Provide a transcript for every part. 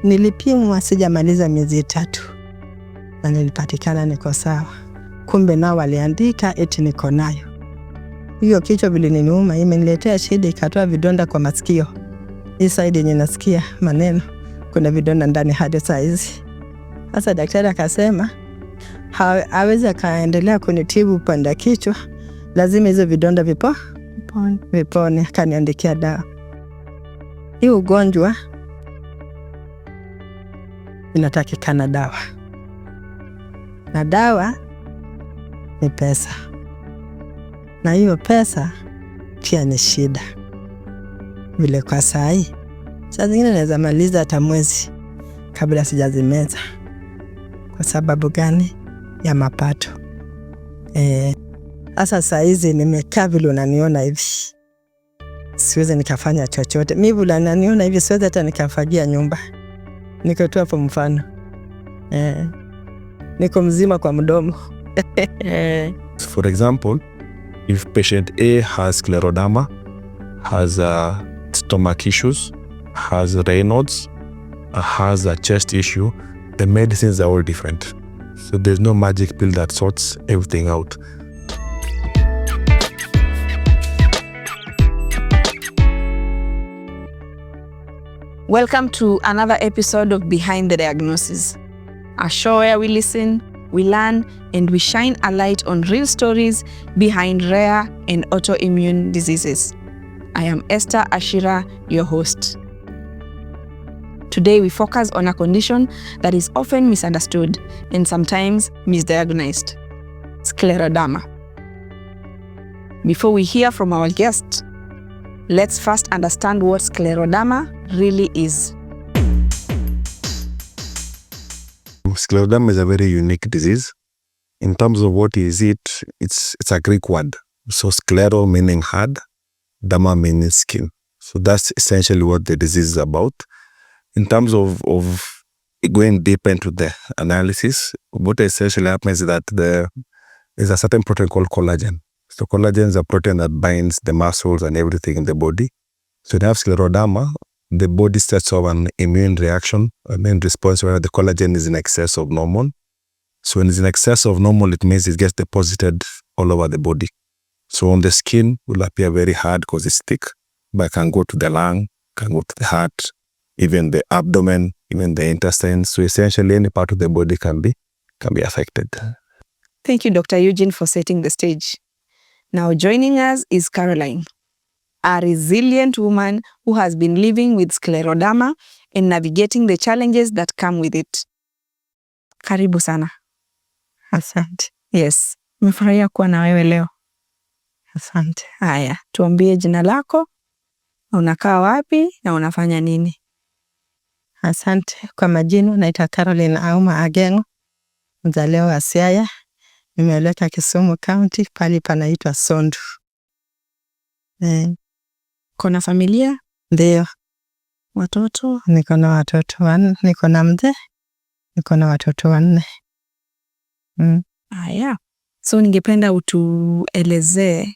Nilipimwa sijamaliza miezi 3 na nilipatikana niko sawa. Kumbe nao waliandika eti niko nayo. Hiyo kichwa viliniuma, imeniletea shida, ikatoa vidonda kwa masikio. Hii side yenye nasikia maneno, kuna vidonda ndani hadi saa hizi. Sasa daktari akasema hawezi akaendelea kunitibu upande kichwa, lazima hizo vidonda vipone. Akaniandikia dawa. Hii ugonjwa inatakikana dawa, na dawa ni pesa, na hiyo pesa pia ni shida. Vile kwa saa zingine naweza maliza hata mwezi kabla sijazimeza. Kwa sababu gani? Ya mapato. Sasa saa hizi nimekaa vile unaniona hivi, siwezi nikafanya chochote. Mimi vile unaniona hivi siwezi hata nikafagia nyumba. Niko tu hapo mfano. Niko mzima kwa mdomo. For example, if patient A has scleroderma, has stomach issues, has Raynaud's, has a chest issue, the medicines are all different. So there's no magic pill that sorts everything out. Welcome to another episode of Behind the Diagnosis, a show where we listen, we learn, and we shine a light on real stories behind rare and autoimmune diseases. I am Esther Ashira, your host. Today we focus on a condition that is often misunderstood and sometimes misdiagnosed: Scleroderma. Before we hear from our guest, let's first understand what Scleroderma really is. Scleroderma is a very unique disease. In terms of what is it, it's a Greek word. So sclero meaning hard, derma meaning skin. So that's essentially what the disease is about. In terms of going deeper into the analysis, what essentially happens is that there is a certain protein called collagen. So collagen is a protein that binds the muscles and everything in the body. So when you have scleroderma, the body starts off an immune reaction, an immune response where the collagen is in excess of normal. So when it's in excess of normal, it means it gets deposited all over the body. So on the skin, it will appear very hard because it's thick, but it can go to the lung, can go to the heart, even the abdomen, even the intestines. So essentially any part of the body can be affected. Thank you, Dr. Eugene, for setting the stage. Now joining us is Caroline, a resilient woman who has been living with scleroderma and navigating the challenges that come with it. Karibu sana. Asante. Yes, nimefurahia kuwa na wewe leo. Asante. Haya, tuambie jina lako, unakaa wapi na unafanya nini? Asante. Kwa majina naitwa Caroline Auma Agengo, mzaliwa wa Siaya. Nimeoleka Kisumu County, pali panaitwa Sondu. Kuna familia? Ndio. Watoto? Niko na watoto 4, niko na mzee, niko na watoto 4. Haya. So ningependa utuelezee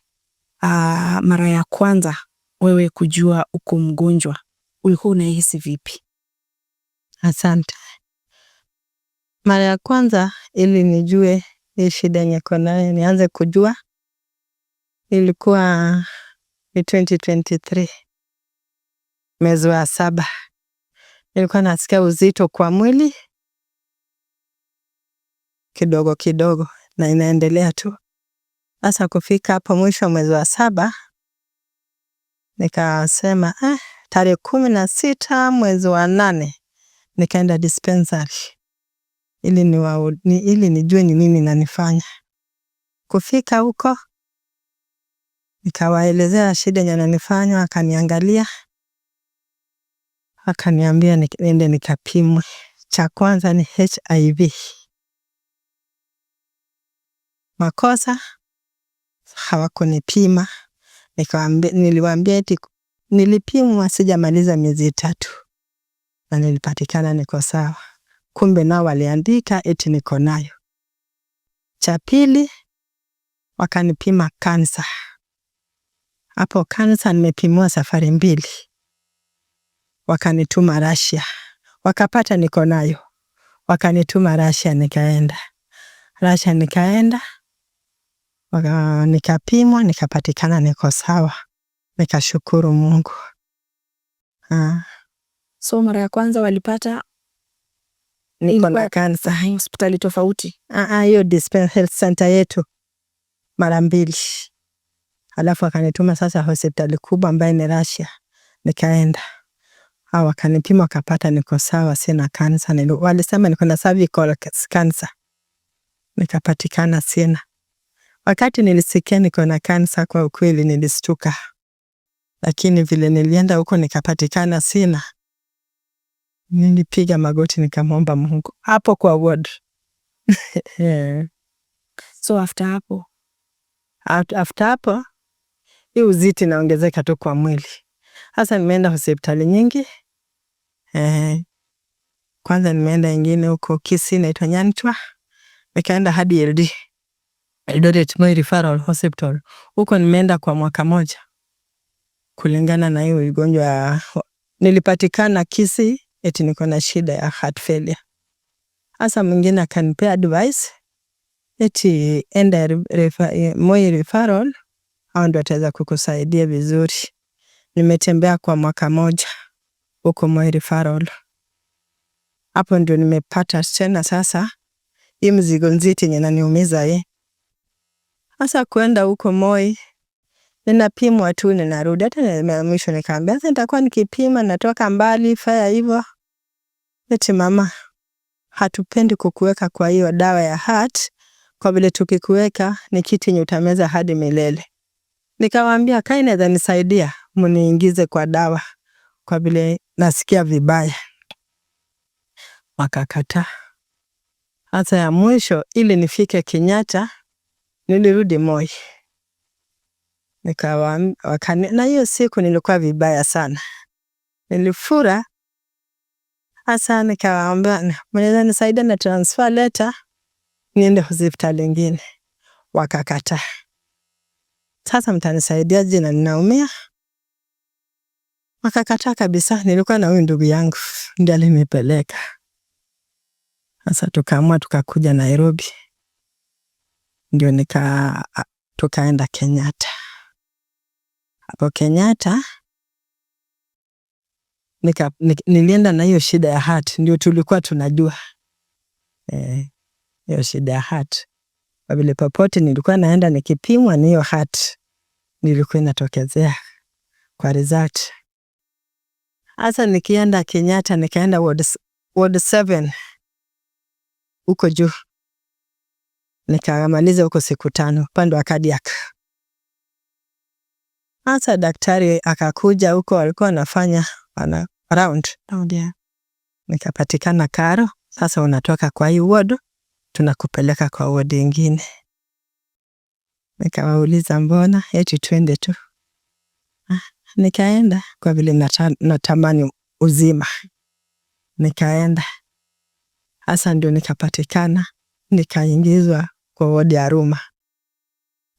mara ya kwanza wewe kujua uko mgonjwa, ulikuwa unahisi vipi? Asante. Mara ya kwanza ili nijue hii shida niko nayo, nianze kujua, ilikuwa 2023 mwezi wa 7. Nilikuwa nasikia uzito kwa mwili kidogo kidogo na inaendelea tu. Sasa kufika hapo mwisho mwezi wa 7 nikasema tarehe 16 mwezi wa 8 nikaenda dispensary ili nijue ni nini nanifanya. Kufika huko nikawaelezea shida inanifanya, akaniangalia, akaniambia niende nikapimwe. Cha kwanza ni HIV. Makosa hawakunipima. Niliwaambia eti nilipimwa sijamaliza miezi 3 na nilipatikana niko sawa. Kumbe nao waliandika eti niko nayo. Cha pili, wakanipima kansa. Hapo kansa nimepimwa safari 2. Wakanituma Russia. wakapata niko nayo. Wakanituma Russia nikaenda. Nikapimwa nikapatikana niko sawa. Nikashukuru Mungu. So mara ya kwanza walipata niko na kansa hospitali tofauti? Hiyo Dispense Health Center yetu mara 2. Alafu akanituma sasa hospitali kubwa ambayo ni Russia. Nikaenda. Wakanipima wakapata niko sawa, sina kansa. Walisema niko na cervical cancer. Nikapatikana sina. Wakati nilisikia niko na kansa, kwa ukweli nilistuka. Lakini vile nilienda huko nikapatikana sina, nilipiga magoti nikamwomba Mungu hapo kwa ward. So after hapo hii uzito inaongezeka tu kwa mwili. Sasa nimeenda hospitali nyingi. Kwanza nimeenda ingine huko Kisii inaitwa Nyantwa. Nikaenda hadi Eldoret Moi Referral Hospital. Huko nimeenda kwa mwaka moja. Kulingana na hiyo ugonjwa nilipatikana Kisii eti niko na shida ya heart failure. Sasa mwingine akanipea advice eti enda Moi Referral, hao ndio wataweza kukusaidia vizuri. Nimetembea kwa mwaka moja huko Moi Referral. Hapo ndio nimepata tena sasa hii mzigo nzito yenye inaniumiza. Sasa kwenda huko Moi ninapimwa tu ninarudi. Hata mwisho nikaambia sasa nitakuwa nikipima natoka mbali faya hivyo. Eti mama, hatupendi kukuweka kwa hiyo dawa ya heart, kwa vile tukikuweka ni kitu yenye utameza hadi milele. Nikawaambia kai inaweza nisaidia mniingize kwa dawa kwa vile nasikia vibaya. Wakakataa. Hata ya mwisho ili nifike Kenyatta nilirudi Moi. Na hiyo siku nilikuwa vibaya sana. Nilifura. Hasa nikawaambia mnaweza nisaidia na transfer letter niende hospitali nyingine. Wakakataa. Sasa mtanisaidia je na ninaumia? Wakakataa kabisa. Nilikuwa na huyu ndugu yangu ndiye alinipeleka. Sasa tukaamua tukakuja Nairobi. Ndio tukaenda Kenyatta. Hapo Kenyatta nilienda na hiyo shida ya heart, ndio tulikuwa tunajua hiyo shida ya heart. Kwa vile popote nilikuwa naenda nikipimwa ni hiyo heart nilikuwa inatokezea kwa result. Sasa nikienda Kenyatta nikaenda ward 7 huko juu. Nikamaliza huko siku 5 upande wa cardiac. Sasa daktari akakuja huko, alikuwa anafanya round. Nikapatikana karo. Sasa unatoka kwa hii ward tunakupeleka kwa ward nyingine. Nikawauliza mbona eti twende tu. Nikaenda kwa vile natamani uzima. Nikaenda. Sasa ndio nikapatikana, nikaingizwa kwa ward ya Ruma.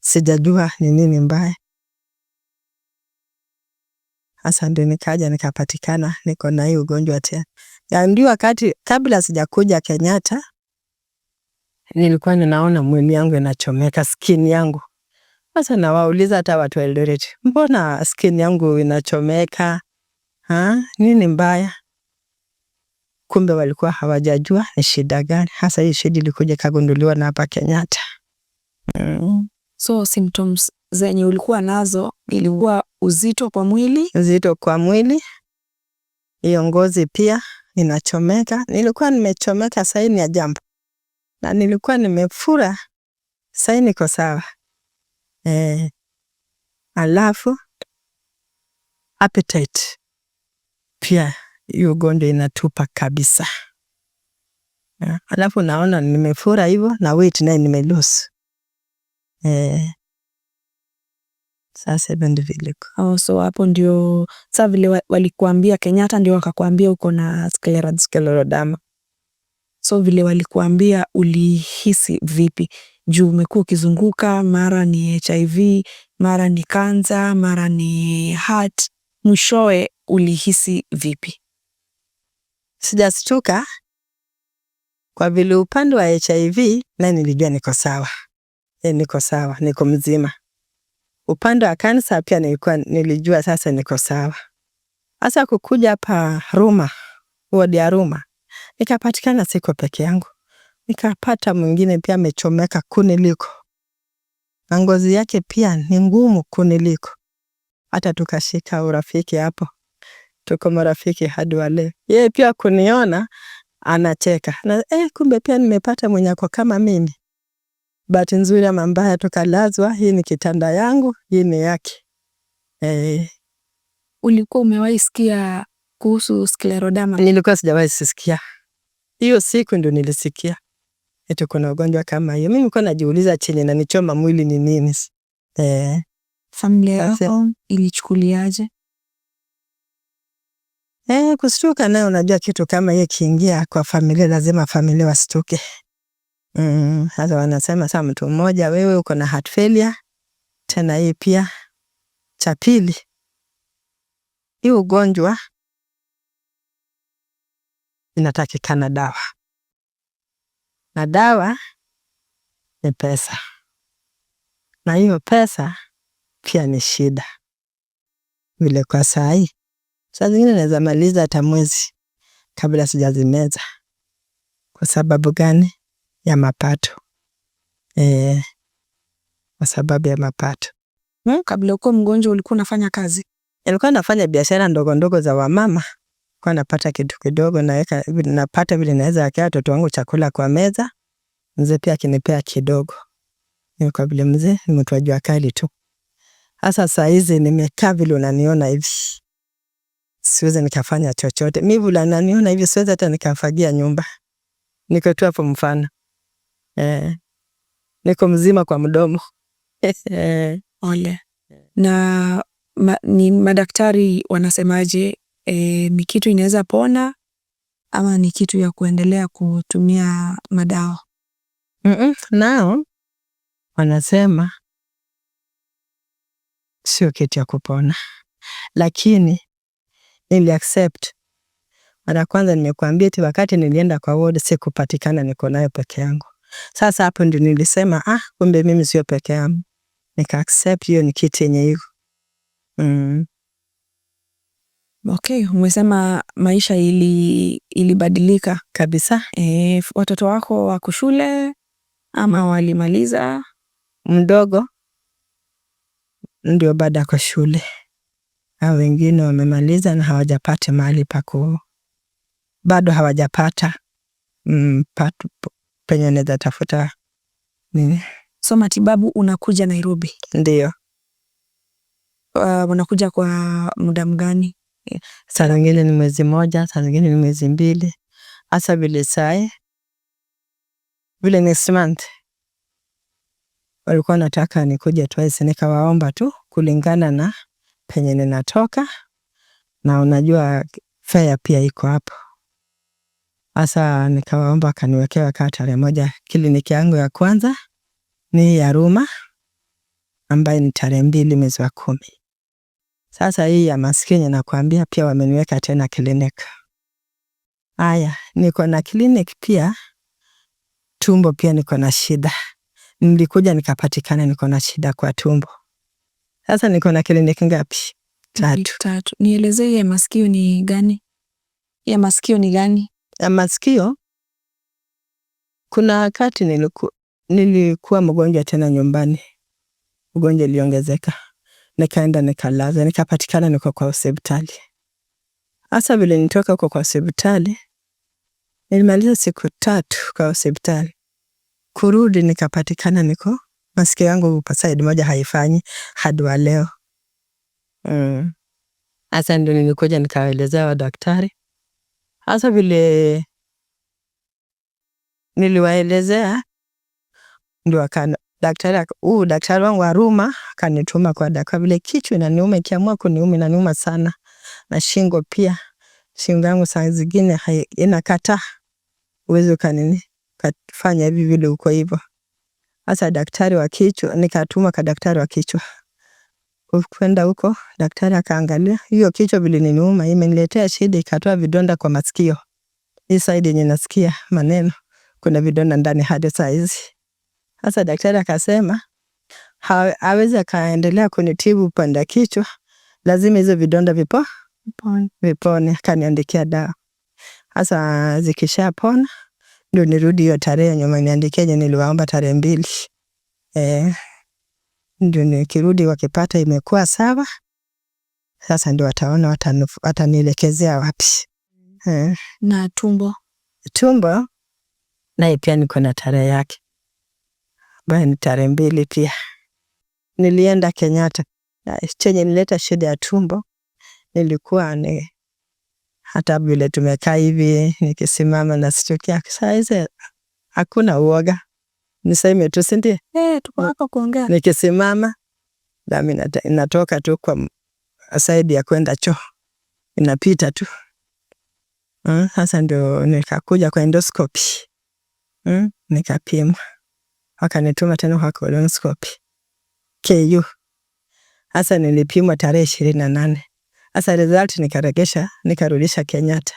Sijajua ni nini mbaya. Sasa ndio nikaja nikapatikana niko na hii ugonjwa tena. Ndio wakati kabla sijakuja Kenyatta nilikuwa ninaona mwili yangu inachomeka, skin yangu. Sasa nawauliza hata watu wa Eldoret, mbona skin yangu inachomeka? Nini mbaya? Kumbe walikuwa hawajajua ni shida gani. Hasa hii shida ilikuja kagunduliwa na hapa Kenyatta. So symptoms zenye ulikuwa nazo ilikuwa uzito kwa mwili? Uzito kwa mwili. Hiyo ngozi pia inachomeka. Nilikuwa nimechomeka saini ya jambo. Na nilikuwa nimefura saini niko sawa. Alafu appetite pia hiyo ugonjwa inatupa kabisa. Alafu naona nimefura hivyo na weight naye nimelose. Sasa ndio vile. So hapo ndio sasa vile walikuambia Kenyatta ndio wakakuambia uko na Scleroderma. So vile walikuambia ulihisi vipi? Juu umekuwa ukizunguka, mara ni HIV, mara ni kansa, mara ni heart. Mwishowe ulihisi vipi? Sijastuka kwa vile upande wa HIV na nilijua niko sawa. Niko sawa, niko mzima. Upande wa kansa pia nilijua sasa niko sawa. Asa kukuja hapa Ruma, wodi ya Ruma, nikapatikana siko peke yangu. Nikapata mwingine pia amechomeka kuniliko. Na ngozi yake pia ni ngumu kuniliko. Hata tukashika urafiki hapo. Tuko marafiki hadi wa leo. Yeye pia kuniona anacheka. Na kumbe pia nimepata mwenye ako kama mimi. Bahati nzuri ama mbaya tukalazwa, hii ni kitanda yangu, hii ni yake. Ulikuwa umewahi sikia kuhusu Scleroderma? Nilikuwa sijawahi sikia. Hiyo siku ndio nilisikia. Eti kuna ugonjwa kama hiyo. Mimi nilikuwa najiuliza chenye na nichoma mwili ni nini. Familia yako ilichukuliaje? Kustuka nayo unajua kitu kama hiyo kiingia kwa familia lazima familia wastuke. Hata wanasema saa mtu mmoja wewe uko na heart failure. Tena hii pia cha pili. Hii ugonjwa inatakikana dawa. Na dawa ni pesa. Na hiyo pesa pia ni shida. Vile kwa saa hii. Saa zingine naweza maliza hata mwezi kabla sijazimeza. Kwa sababu gani? Ya mapato. Kwa sababu ya mapato. Kabla uko mgonjwa ulikuwa unafanya kazi? Nilikuwa nafanya biashara ndogo ndogo za wamama. Kwa napata kitu kidogo napata vile naweza wekea watoto wangu chakula kwa meza. Mzee pia akinipea kidogo. Kwa vile mzee ni mtu wa jua kali tu. Hasa saa hizi nimekaa vile unaniona hivi. Siwezi nikafanya chochote. Mimi vile unaniona hivi siwezi hata nikafagia nyumba. Niko tu hapo mfano. Niko mzima kwa mdomo. Ole. Na ni madaktari wanasemaje, ni kitu inaweza pona ama ni kitu ya kuendelea kutumia madawa? Nao wanasema sio kitu ya kupona. Lakini nili accept. Mara kwanza nimekuambia eti wakati nilienda kwa ward sikupatikana niko nayo peke yangu. Sasa hapo ndio nilisema kumbe mimi sio peke yangu. Nika accept hiyo ni kitu yenye hivyo. Okay, umesema maisha ilibadilika kabisa. Watoto wako wako shule ama walimaliza? Mdogo ndio baada kwa shule. Hao wengine wamemaliza na hawajapata mahali pako. Bado hawajapata penye naweza tafuta nini. So matibabu unakuja Nairobi? Ndio. Unakuja kwa muda mgani? Saa zingine ni mwezi moja, saa zingine ni mwezi mbili. Hasa vile saa vile next month walikuwa nataka nikuje twice, nikawaomba tu kulingana na penye ninatoka na unajua fare pia iko hapo. Hasa nikawaomba kaniwekea tarehe moja. Kliniki yangu ya kwanza ni ya Ruma ambayo ni tarehe 2 mwezi wa 10. Sasa hii ya maskini nakwambia pia wameniweka tena kliniki. Haya, niko na kliniki pia tumbo pia niko na shida. Nilikuja nikapatikana niko na shida kwa tumbo. Sasa niko na kliniki ngapi? 3. Nielezee ya masikio ni gani? Ya masikio ni gani? Ya masikio kuna wakati nilikuwa mgonjwa tena nyumbani. Ugonjwa uliongezeka. Nikaenda nikalaza, nikapatikana niko kwa hospitali. Hasa vile nitoka kwa hospitali, nilimaliza siku 3 kwa hospitali. Kurudi nikapatikana niko masikio yangu kwa side moja haifanyi hadi wa leo. Hasa ndio nilikuja nikaelezea wa daktari. Hasa vile niliwaelezea ndio daktari wangu wa Ruma kanituma kwa daktari vile kichwa inaniuma, ikiamua kuniuma inaniuma sana. Na shingo pia. Shingo yangu saa zingine inakataa. Uwezo kafanya hivi vile uko hivyo. Hasa daktari wa kichwa nikatuma kwa daktari wa kichwa. Kwenda huko daktari akaangalia hiyo kichwa vile inaniuma imeniletea shida, ikatoa vidonda kwa masikio. hii side yenye nasikia maneno kuna vidonda ndani hadi saa hizi. Sasa daktari akasema hawezi akaendelea kunitibu upande wa kichwa, lazima hizo vidonda vipone. Akaniandikia dawa. Sasa zikishapona ndio nirudi hiyo tarehe nyuma niandikia yenye niliwaomba tarehe 2. Ndio nikirudi wakipata imekuwa sawa. Sasa ndio wataona watanielekezea wapi. Na tumbo naye pia niko na tarehe yake. Baya ni tarehe 2 pia. Nilienda Kenyatta. Chenye nileta shida ya tumbo nilikuwa hata vile tumekaa hivi nikisimama na situkia. Saa hizi hakuna uoga. Niseme tu si ndiye? Tuko hapa kuongea. Nikisimama damu inatoka tu kwa side ya kwenda choo. Inapita tu. Sasa ndio nikakuja kwa endoscopy. Nikapimwa. Wakanituma tena kwa colonoscopy. KU. Sasa nilipimwa tarehe 28. Sasa result nikarudisha Kenyatta.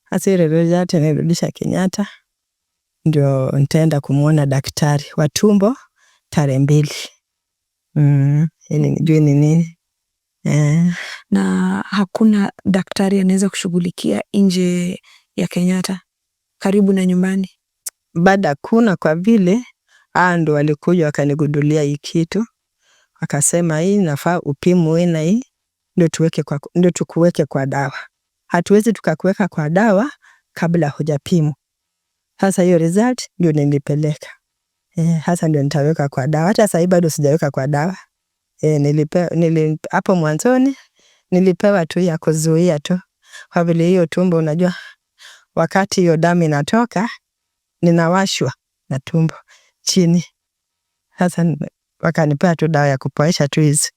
Sasa ile result nirudisha Kenyatta. Ndio nitaenda kumuona daktari wa tumbo tarehe 2. Ili nijue ni nini. Na hakuna daktari anaweza kushughulikia nje ya Kenyatta karibu na nyumbani? Baada kuna kwa vile ndo walikuja wakanigudulia hii kitu. Akasema hii nafaa upimwe na hii ndio tukuweke kwa dawa. Hatuwezi tukakuweka kwa dawa kabla hujapimwa. Sasa hiyo result ndio nilipeleka. Sasa ndio nitaweka kwa dawa. Hata sasa bado sijaweka kwa dawa. Hapo mwanzoni nilipewa tu ya kuzuia tu. Kwa vile hiyo tumbo unajua wakati hiyo damu inatoka ninawashwa na tumbo chini. Sasa wakanipea tu dawa ya kupoesha tu hizi.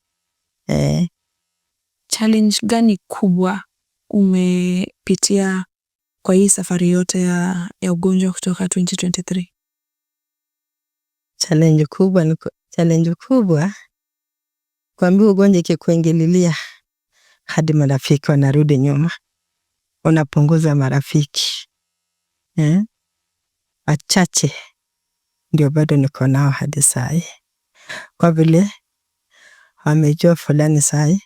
Challenge gani kubwa umepitia kwa hii safari yote ya ugonjwa kutoka 2023? Challenge kubwa kwambia ugonjwa ikikuingililia hadi marafiki wanarudi nyuma. Unapunguza marafiki. Wachache ndio bado niko nao hadi saa hii. Kwa vile wamejua fulani saa hii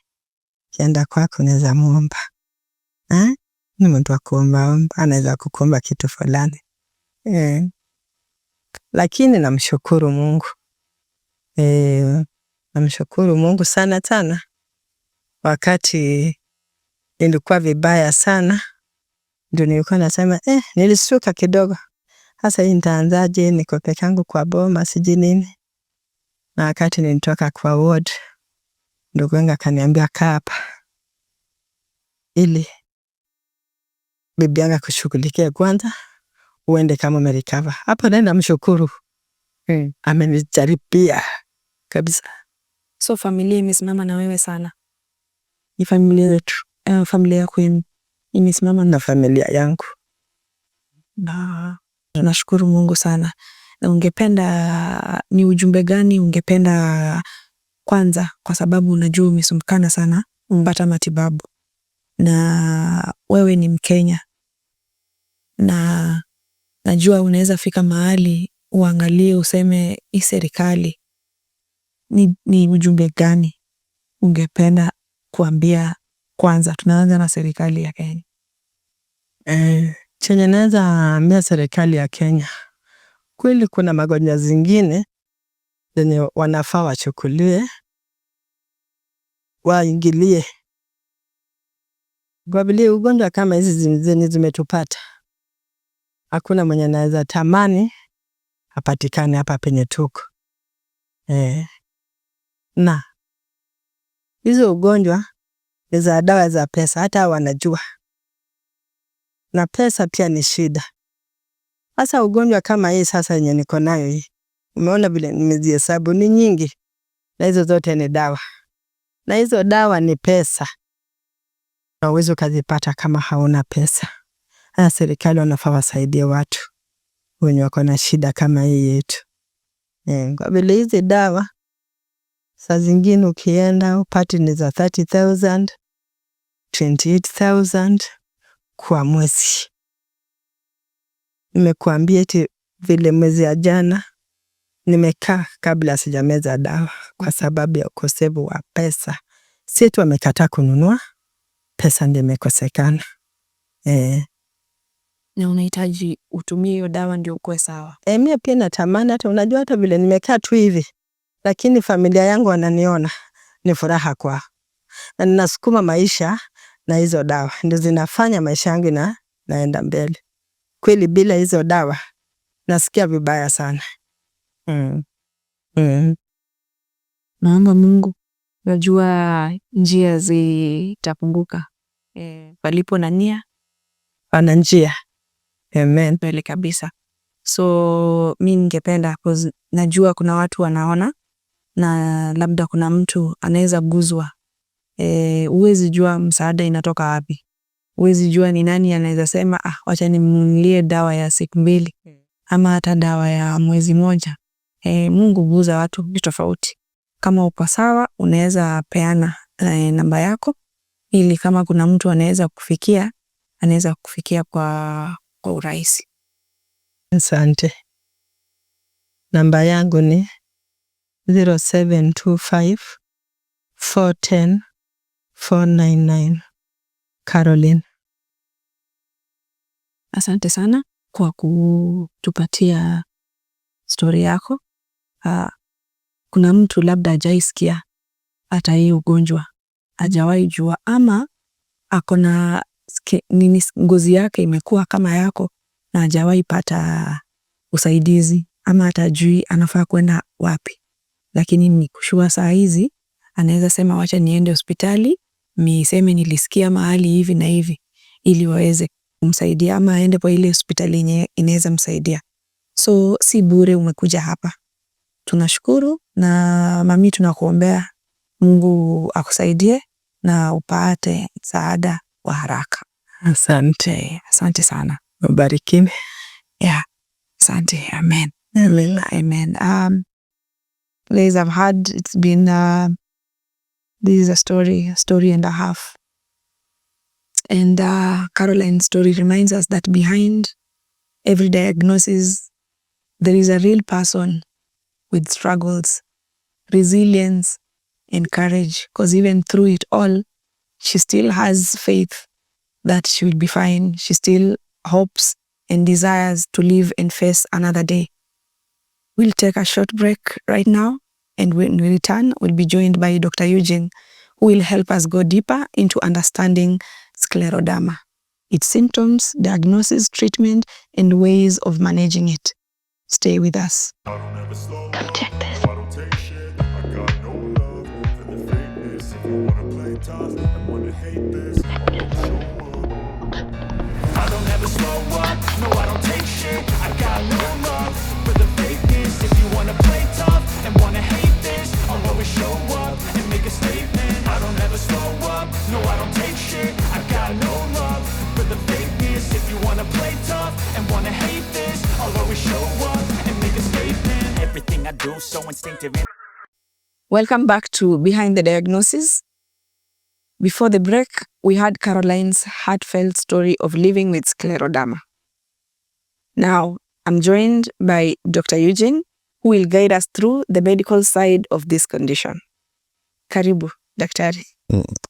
kienda kwako unaweza muomba. Ni mtu wa kuomba, anaweza kukuomba kitu fulani. Lakini namshukuru Mungu. Namshukuru Mungu sana sana. Wakati nilikuwa vibaya sana ndio nilikuwa nasema nilisuka kidogo. Sasa hii nitaanzaje, niko peke yangu kwa boma siji nini. Na wakati nilitoka kwa ward ndugu wangu akaniambia kaa hapa ili bibi yangu kushughulikia kwanza uende kama umerecover. Hapo naenda mshukuru. Amenijaribia kabisa. So familia imesimama na wewe sana? Ni familia yetu. Familia yako imesimama na familia yangu. Na tunashukuru Mungu sana. Na ungependa ni ujumbe gani ungependa kwanza, kwa sababu unajua umesumbukana sana umpata matibabu na wewe ni Mkenya na najua unaweza fika mahali uangalie useme hii serikali, ni ujumbe gani ungependa kuambia kwanza? Tunaanza na serikali ya Kenya. Chenye naweza ambia serikali ya Kenya, kweli kuna magonjwa zingine zenye wanafaa wachukulie, waingilie. Kwa vile ugonjwa kama hizi zenye zimetupata, hakuna mwenye anaweza tamani apatikane hapa penye tuko. Na hizo ugonjwa ni za dawa za pesa, hata wanajua. Na pesa pia ni shida. Sasa ugonjwa kama hii sasa yenye niko nayo hii, umeona vile nimezihesabu ni nyingi, na hizo zote ni dawa. Na hizo dawa ni pesa. Na uwezo kuzipata kama hauna pesa. Haya serikali wanafaa wasaidie watu wenye wako na shida kama hii yetu. Kwa vile hizi dawa saa zingine ukienda upate ni za 30,000, 28,000 kwa mwezi. nimekuambia eti vile mwezi ya jana nimekaa kabla sijameza dawa kwa sababu ya ukosefu wa pesa. Si tu wamekataa kununua, pesa ndio imekosekana. Na unahitaji utumie hiyo dawa ndio ukue sawa. Mimi pia natamani, hata unajua, hata vile nimekaa tu hivi, lakini familia yangu wananiona ni furaha kwao. Na ninasukuma maisha na hizo dawa ndio zinafanya maisha yangu naenda mbele. Kweli bila hizo dawa nasikia vibaya sana. Naomba Mungu, najua njia zitafunguka. Palipo na nia pana njia. Amen. Kweli kabisa. So mimi ningependa, najua kuna watu wanaona na labda kuna mtu anaweza guzwa. Huwezi jua msaada inatoka wapi. Huwezi jua ni nani anaweza sema wacha nimnunulie dawa ya siku 2 ama hata dawa ya mwezi 1. Mungu guza watu tofauti. Kama uko sawa, unaweza peana namba yako ili kama kuna mtu anaweza kufikia, anaweza kufikia kwa urahisi. Asante. Namba yangu ni 0725 410 499. Caroline. Asante sana kwa kutupatia story yako. Kuna mtu labda hajaisikia hata hii ugonjwa, hajawahi jua, ama akona ngozi yake imekuwa kama yako na hajawahi pata usaidizi, ama hata jui anafaa kwenda wapi. Lakini nikushua saa hizi anaweza sema wacha niende hospitali, niseme nilisikia mahali hivi na hivi, ili waweze kumsaidia, ama aende kwa ile hospitali yenye inaweza msaidia. So si bure umekuja hapa. Tunashukuru na mami, tunakuombea Mungu akusaidie na upate msaada wa haraka. Asante. Asante sana. Mbarikiwe. Yeah. Asante. Amen. Amen. Amen. Ladies, I've had, it's been, this is a story and a half. And Caroline's story reminds us that behind every diagnosis, there is a real person with struggles, resilience, and courage. Because even through it all, she still has faith that she will be fine. She still hopes and desires to live and face another day. We'll take a short break right now, and when we return, we'll be joined by Dr. Eugene, who will help us go deeper into understanding scleroderma, its symptoms, diagnosis, treatment, and ways of managing it. Stay with us. Come check this. I don't ever slow up, no I don't take shit. I got no love for the fakeness. If you wanna play tough and wanna hate this, I'll always show up and make a statement. I don't ever slow up, no I don't take shit. I got no love for the fakeness. If you wanna play tough and wanna hate this, I'll always show up and make a statement. Everything I do so instinctive. Welcome back to Behind the Diagnosis. Before the break, we had Caroline's heartfelt story of living with scleroderma. Now, I'm joined by Dr. Eugene, who will guide us through the medical side of this condition. Karibu, Daktari.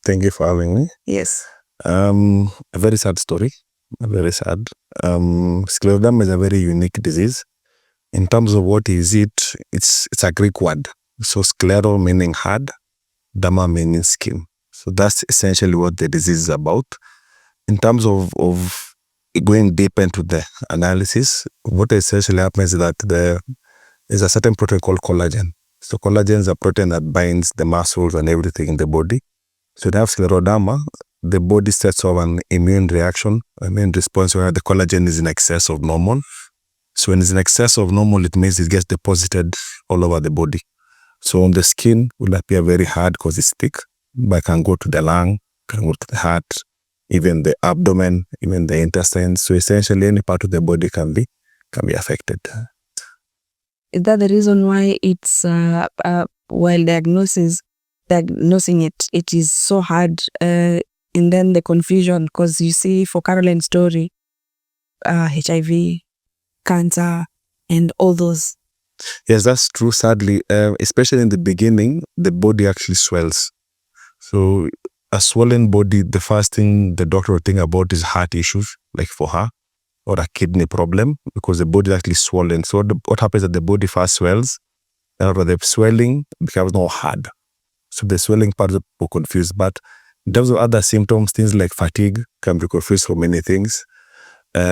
Thank you for having me. Yes. A very sad story. Very sad. Scleroderma is a very unique disease. In terms of what is it, it's a Greek word. So sclero meaning hard, derma meaning skin. So that's essentially what the disease is about. In terms of going deep into the analysis, what essentially happens is that there is a certain protein called collagen. So collagen is a protein that binds the muscles and everything in the body. So when you have scleroderma, the body sets off an immune reaction, immune response where the collagen is in excess of normal. So when it's in excess of normal, it means it gets deposited all over the body. So on the skin will appear very hard because it's thick, but can go to the lung, can go to the heart, even the abdomen, even the intestines. So essentially any part of the body can be affected. Is that the reason why it's, while diagnosing it is so hard, and then the confusion, because you see for Caroline's story, HIV, cancer, and all those. Yes, that's true. Sadly, especially in the beginning, the body actually swells. So a swollen body, the first thing the doctor will think about is heart issues, like for her, or a kidney problem, because the body is actually swollen. So what happens is that the body first swells, and after the swelling becomes more hard. So the swelling part is confused. But in terms of other symptoms, things like fatigue can be confused for many things.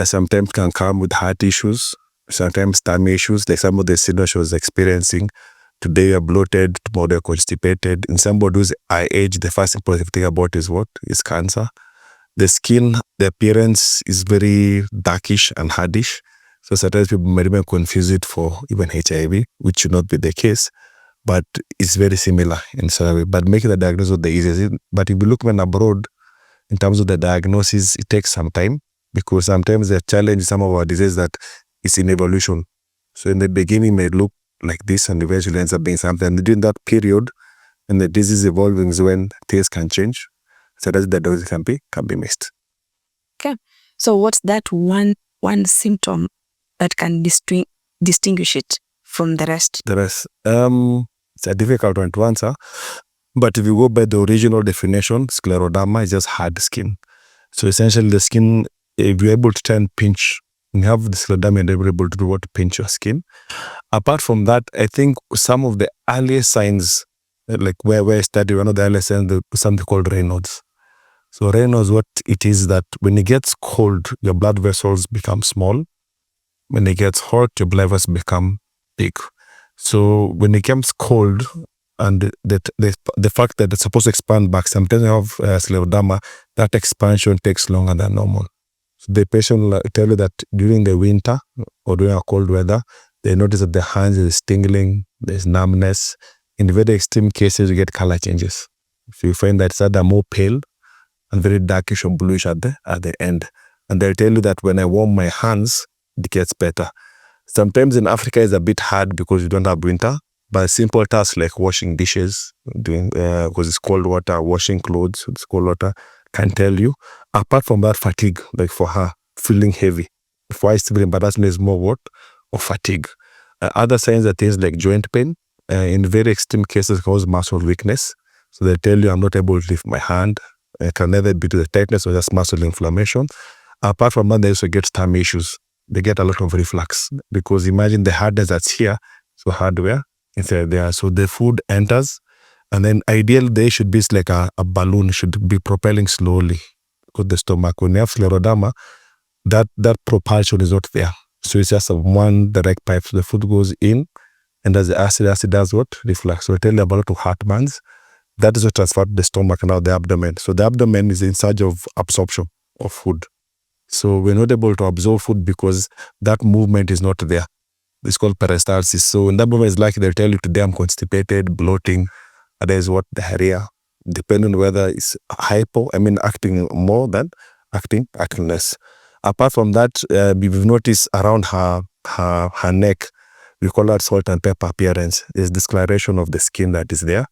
Sometimes can come with heart issues, sometimes tummy issues, like some of the symptoms she was experiencing. Today you're bloated, tomorrow you're constipated. In somebody who's eye age, the first important thing about is what? Is cancer. The skin, the appearance is very darkish and hardish. So sometimes people may even confuse it for even HIV, which should not be the case. But it's very similar in some way. But making the diagnosis the easiest. But if you look when abroad, in terms of the diagnosis, it takes some time, because sometimes the challenge in some of our diseases that it's in evolution. So in the beginning, it may look like this and eventually ends up being something. And during that period, and the disease evolving is when things can change. So that the diagnosis can be missed. Okay. So what's that one symptom that can distinguish it from the rest? The rest, it's a difficult one to answer. But if you go by the original definition, scleroderma is just hard skin. So essentially the skin, if you're able to try and pinch, you have the scleroderma and you're able to do what? To pinch your skin. Apart from that, I think some of the earliest signs, like where I studied, one of the earliest signs, something called Raynaud's. So Raynaud's, what it is that when it gets cold, your blood vessels become small. When it gets hot, your blood vessels become big. So when it becomes cold, and the fact that it's supposed to expand back, sometimes you have scleroderma, that expansion takes longer than normal. So the patient will tell you that during the winter or during a cold weather, they notice that the hands is tingling, there's numbness. In very extreme cases, you get color changes. So you find that it's either more pale and very darkish or bluish at the end. And they'll tell you that when I warm my hands, it gets better. Sometimes in Africa, it's a bit hard because you don't have winter. But simple tasks like washing dishes, doing because it's cold water, washing clothes, it's cold water, can tell you. Apart from that, fatigue, like for her, feeling heavy. For us, but that means more what? Or fatigue. Other signs are things like joint pain. In very extreme cases, cause muscle weakness. So they tell you, I'm not able to lift my hand. It can neither be to the tightness or just muscle inflammation. Apart from that, they also get tummy issues. They get a lot of reflux because imagine the hardness that's here, so hardware inside there. So the food enters, and then ideally they should be like a balloon, should be propelling slowly because the stomach. When you have scleroderma, that propulsion is not there. So it's just a one direct pipe. So the food goes in, and as the acid does what? Reflux. So I tell you about heartburns. That is what transferred to the stomach and now the abdomen. So the abdomen is in charge of absorption of food. So we're not able to absorb food because that movement is not there. It's called peristalsis. So in that moment, it's like they'll tell you today I'm constipated, bloating, there's what? Diarrhea. Depending on whether it's acting more than acting less. Apart from that, we've noticed around her neck, we call that salt and pepper appearance. There's discoloration of the skin that is there.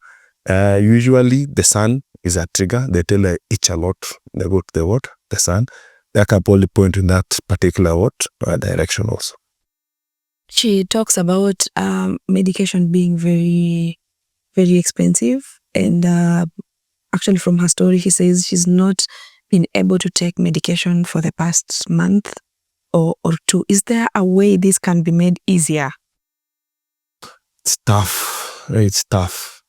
Usually the sun is a trigger. They tell her itch a lot. They go to the sun. They can probably point in that particular direction also. She talks about medication being very, very expensive. And actually from her story, she says she's not been able to take medication for the past month or two. Is there a way this can be made easier? It's tough. It's tough.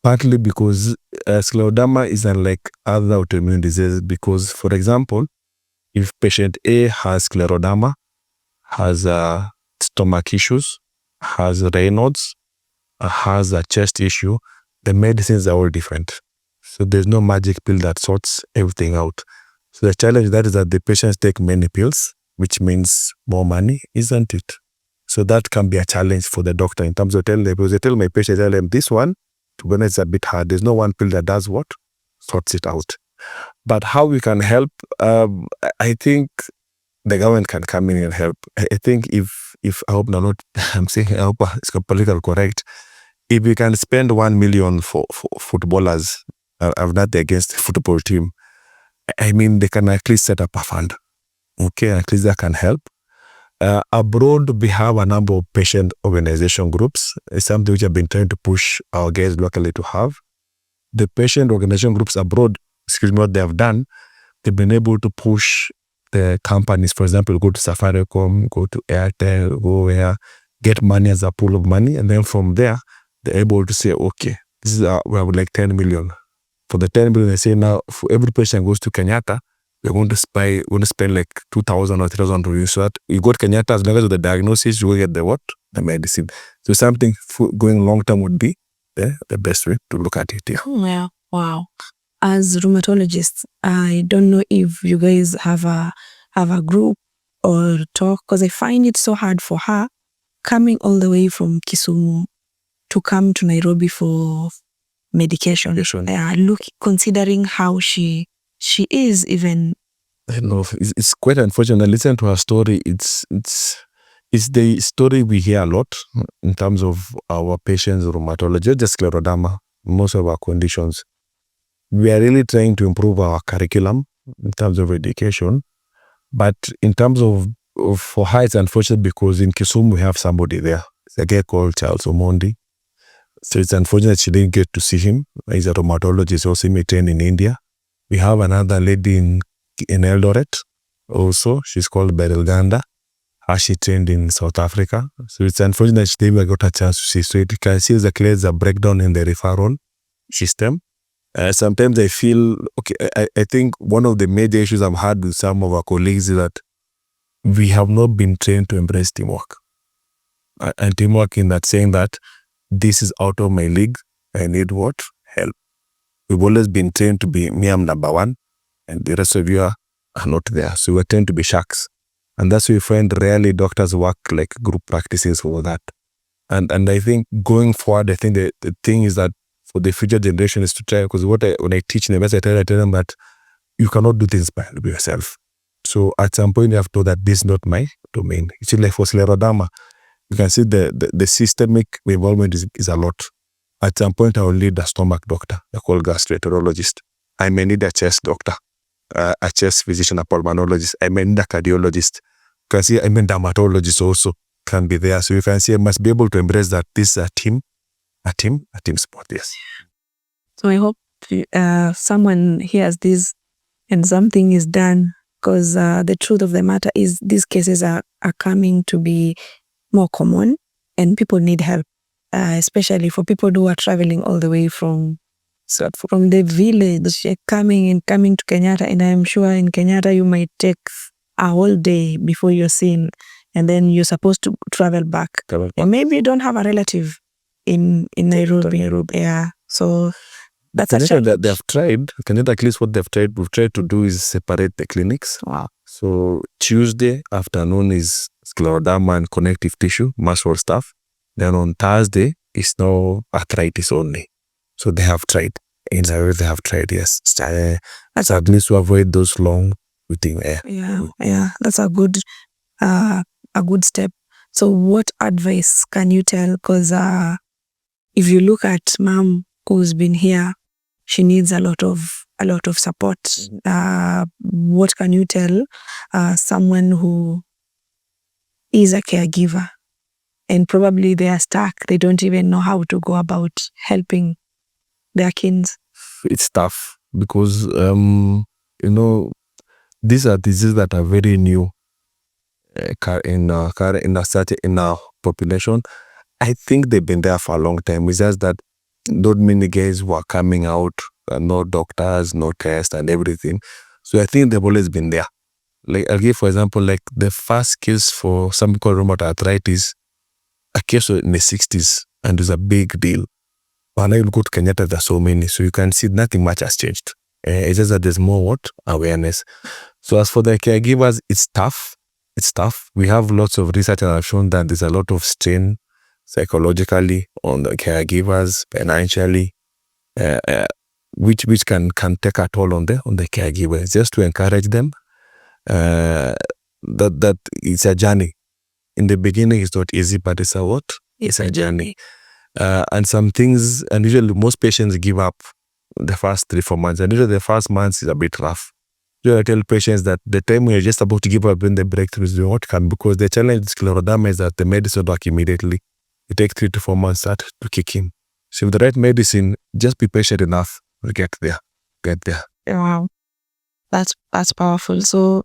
Partly because scleroderma is unlike other autoimmune diseases because, for example, if patient A has scleroderma, has stomach issues, has Raynaud's, has a chest issue, the medicines are all different. So there's no magic pill that sorts everything out. So the challenge that is that the patients take many pills, which means more money, isn't it? So that can be a challenge for the doctor in terms of telling them, because they tell my patient, tell them this one, to be honest, it's a bit hard. There's no one pill that does what? Sorts it out. But how we can help, I think the government can come in and help. I think if I hope not, I'm saying I hope it's politically correct. If we can spend 1 million for footballers, I've not against the football team. I mean, they can at least set up a fund. Okay, at least that can help. Abroad, we have a number of patient organization groups. It's something which I've been trying to push our guys locally to have. The patient organization groups abroad, what they have done, they've been able to push the companies, for example, go to Safaricom, go to Airtel, go where, get money as a pool of money. And then from there, they're able to say, okay, this is we have like 10 million. For the 10 million, they say now, for every patient goes to Kenyatta, we're going to spend like 2,000 or 3,000 rupees. So that you go to Kenyatta, as long as with the diagnosis, you will get the what? The medicine. So something going long term would be the best way to look at it. Yeah. Yeah. Wow. As rheumatologists, I don't know if you guys have a group or talk, because I find it so hard for her coming all the way from Kisumu to come to Nairobi for medication. Considering how she is even. I know it's quite unfortunate. Listen to her story. It's the story we hear a lot in terms of our patients' rheumatology, just scleroderma, most of our conditions. We are really trying to improve our curriculum in terms of education, but in terms of for her, it's unfortunate because in Kisumu we have somebody there. It's a guy called Charles Omondi. So it's unfortunate she didn't get to see him. He's a rheumatologist, also trained in India. We have another lady in Eldoret also. She's called Beryl Ganda. She trained in South Africa. So it's unfortunate she never got a chance to see. So it can see there's a breakdown in the referral system. Sometimes I feel, I think one of the major issues I've had with some of our colleagues is that we have not been trained to embrace teamwork. And teamwork in that saying that this is out of my league, I need what? Help. We've always been trained to be, me, I'm number one, and the rest of you are not there. So we're trained to be sharks. And that's why we find rarely doctors work like group practices for that. And I think going forward, I think the thing is that for the future generation is to try, because when I teach them, I tell them that you cannot do things by yourself. So at some point, you have to know that this is not my domain. It's like for scleroderma, you can see the systemic involvement is a lot. At some point, I will need a stomach doctor, a called gastroenterologist. I may need a chest doctor, a chest physician, a pulmonologist. I may need a cardiologist. You can see, dermatologist also can be there. So you can see, I must be able to embrace that this is a team sport, yes. So I hope someone hears this and something is done, because the truth of the matter is these cases are coming to be more common and people need help, especially for people who are traveling all the way from the village, coming to Kenyatta. And I'm sure in Kenyatta you might take a whole day before you're seen, and then you're supposed to travel back. Or maybe you don't have a relative in Nairobi. Yeah. So that's a challenge. That they have tried. Kenyatta, at least what we've tried to do is separate the clinics. Wow. So Tuesday afternoon is scleroderma and connective tissue, muscle stuff. Then on Thursday is now arthritis only. So they have tried. In Nairobi they have tried, yes. That's at least to avoid those long waiting. Yeah. That's a good step. So what advice can you tell? Because if you look at mom who's been here, she needs a lot of support. What can you tell someone who is a caregiver and probably they are stuck? They don't even know how to go about helping their kids. It's tough because these are diseases that are very new in our population. I think they've been there for a long time. It's just that not many guys were coming out, no doctors, no tests and everything. So I think they've always been there. Like I'll give, for example, like the first case for something called rheumatoid arthritis, a case in the 60s, and it was a big deal. But now you go to Kenyatta, there's so many. So you can see nothing much has changed. It's just that there's more awareness. So as for the caregivers, it's tough. We have lots of research that have shown that there's a lot of strain psychologically on the caregivers, financially, which can take a toll on the caregivers. Just to encourage them that it's a journey. In the beginning, it's not easy, but it's a journey. And some things, and usually most patients give up the first 3-4 months. And usually the first month is a bit rough. I tell patients that the time when you're just about to give up, when the breakthroughs do not come, because the challenge with scleroderma is that the medicine work immediately. It takes 3 to 4 months start to kick in. So with the right medicine, just be patient enough to get there. Wow. That's powerful. So,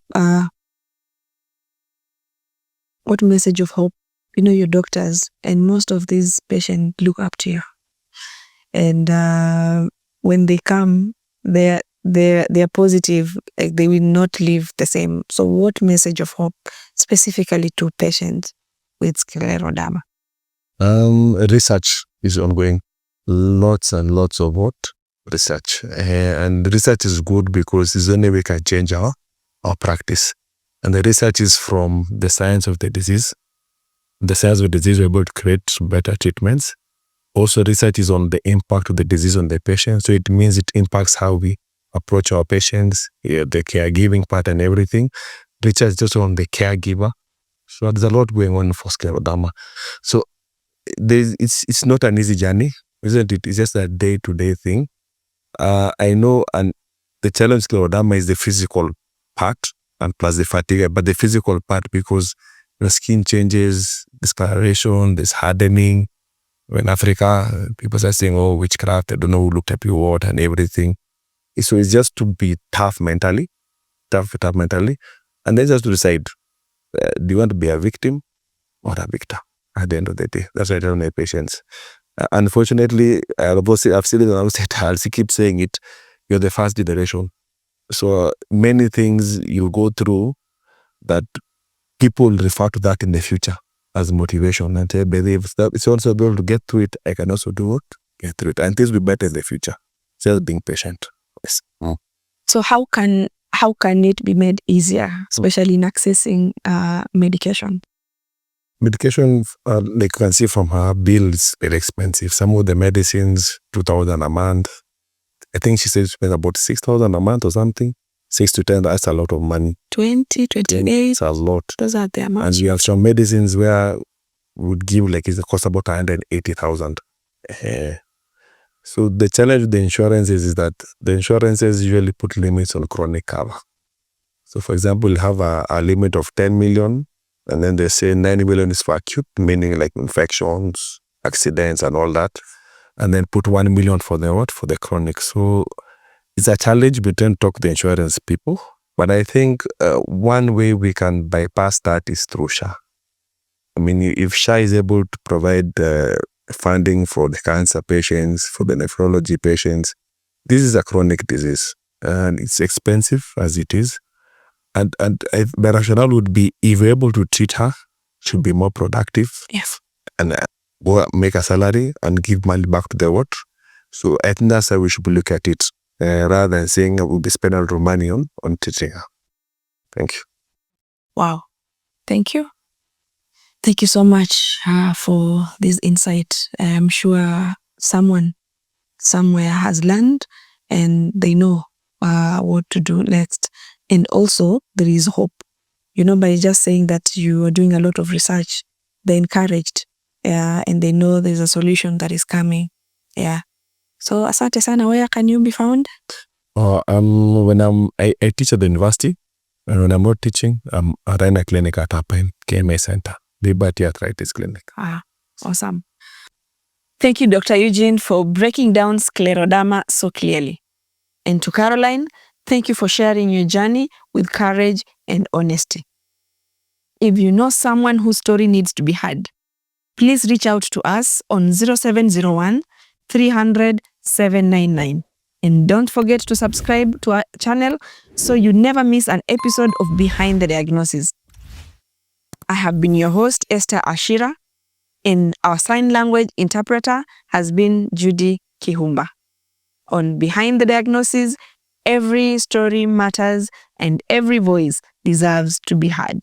what message of hope? Your doctors and most of these patients look up to you. And when they come, they're positive. Like, they will not leave the same. So what message of hope specifically to patients with scleroderma? Research is ongoing. Lots and lots of research. And research is good because it's the only way we can change our practice. And the research is from the science of the disease. The science of the disease, we're able to create better treatments. Also, research is on the impact of the disease on the patient. So it means it impacts how we approach our patients, the caregiving part and everything. Research is also on the caregiver. So there's a lot going on for scleroderma. So it's not an easy journey, isn't it? It's just a day-to-day thing. I know, and the challenge with scleroderma is the physical part and plus the fatigue, but the physical part because the skin changes, discoloration, there's hardening. In Africa, people are saying, oh, witchcraft, I don't know who looked up your what and everything. So it's just to be tough mentally, and then just to decide, do you want to be a victim or a victor at the end of the day? That's what I tell my patients. Unfortunately, I've seen it on outside, I'll keep saying it, you're the first generation. So many things you go through that people refer to that in the future as motivation and say, believe that it's also able to get through it. I can also do it, get through it. And things will be better in the future. Just being patient. Yes. So how can it be made easier, especially in accessing medication? Medication, like you can see from her bills, very expensive. Some of the medicines, 2,000 a month. I think she said she spends about 6,000 a month or something. 6 to 10, that's a lot of money. 20, 28. It's a lot. Those are the amounts. And we have some medicines where would give like it costs about 180,000. So the challenge with the insurances is that the insurances usually put limits on chronic cover. So for example, you have a limit of 10 million, and then they say 9 million is for acute, meaning like infections, accidents and all that. And then put 1 million for the what? For the chronic. So it's a challenge between talk to the insurance people. But I think one way we can bypass that is through SHA. I mean, if SHA is able to provide funding for the cancer patients, for the nephrology patients, this is a chronic disease and it's expensive as it is. And the rationale would be if we're able to treat her, she'll be more productive. Yes. And go make a salary and give money back to the what. So I think that's how we should look at it. Rather than saying we'll be spending a lot of money on treating her. Thank you. Wow. Thank you. Thank you so much for this insight. I'm sure someone somewhere has learned and they know what to do next. And also, there is hope. By just saying that you are doing a lot of research, they're encouraged and they know there's a solution that is coming. Yeah. So, asante sana. Where can you be found? When I teach at the university, and when I'm not teaching, I run a clinic at Autoimmune KMA Center, Liberty Arthritis Clinic. Awesome. Thank you, Dr. Eugene, for breaking down scleroderma so clearly. And to Caroline, thank you for sharing your journey with courage and honesty. If you know someone whose story needs to be heard, please reach out to us on 0701 300 799. And don't forget to subscribe to our channel so you never miss an episode of Behind the Diagnosis. I have been your host, Esther Ashira, and our sign language interpreter has been Judy Kihumba. On Behind the Diagnosis, every story matters and every voice deserves to be heard.